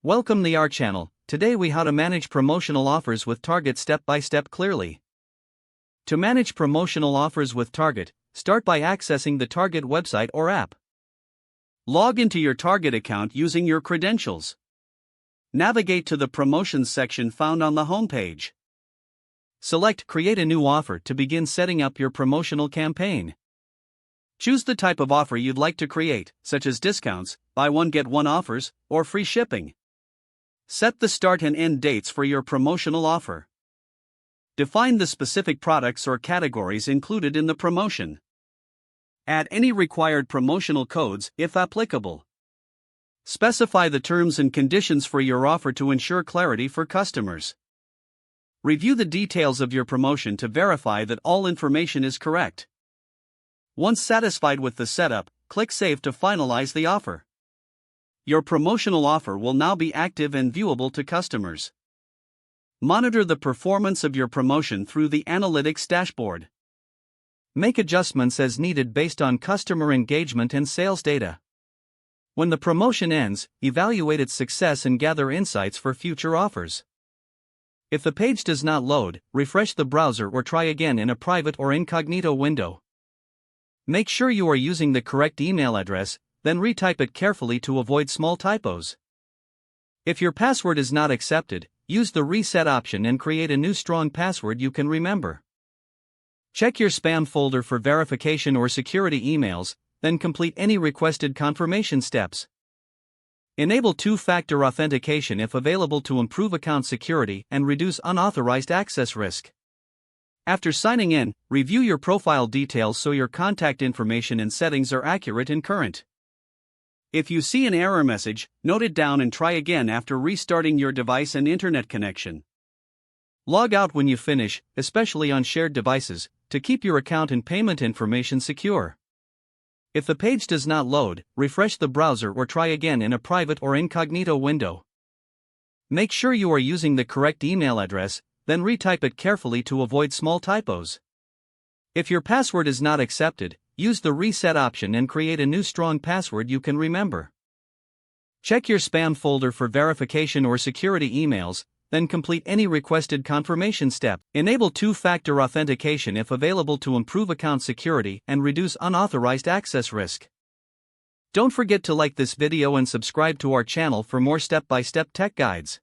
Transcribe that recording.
Welcome to our channel. Today we how to manage promotional offers with Target step by step clearly. To manage promotional offers with Target, start by accessing the Target website or app. Log into your Target account using your credentials. Navigate to the Promotions section found on the homepage. Select Create a new offer to begin setting up your promotional campaign. Choose the type of offer you'd like to create, such as discounts, buy one get one offers, or free shipping. Set the start and end dates for your promotional offer. Define the specific products or categories included in the promotion. Add any required promotional codes, if applicable. Specify the terms and conditions for your offer to ensure clarity for customers. Review the details of your promotion to verify that all information is correct. Once satisfied with the setup, click Save to finalize the offer. Your promotional offer will now be active and viewable to customers. Monitor the performance of your promotion through the Analytics dashboard. Make adjustments as needed based on customer engagement and sales data. When the promotion ends, evaluate its success and gather insights for future offers. If the page does not load, refresh the browser or try again in a private or incognito window. Make sure you are using the correct email address, then retype it carefully to avoid small typos. If your password is not accepted, use the reset option and create a new strong password you can remember. Check your spam folder for verification or security emails, then complete any requested confirmation steps. Enable two-factor authentication if available to improve account security and reduce unauthorized access risk. After signing in, review your profile details so your contact information and settings are accurate and current. If you see an error message, note it down and try again after restarting your device and internet connection. Log out when you finish, especially on shared devices, to keep your account and payment information secure. If the page does not load, refresh the browser or try again in a private or incognito window. Make sure you are using the correct email address, then retype it carefully to avoid small typos. If your password is not accepted, use the reset option and create a new strong password you can remember. Check your spam folder for verification or security emails, then complete any requested confirmation step. Enable two-factor authentication if available to improve account security and reduce unauthorized access risk. Don't forget to like this video and subscribe to our channel for more step-by-step tech guides.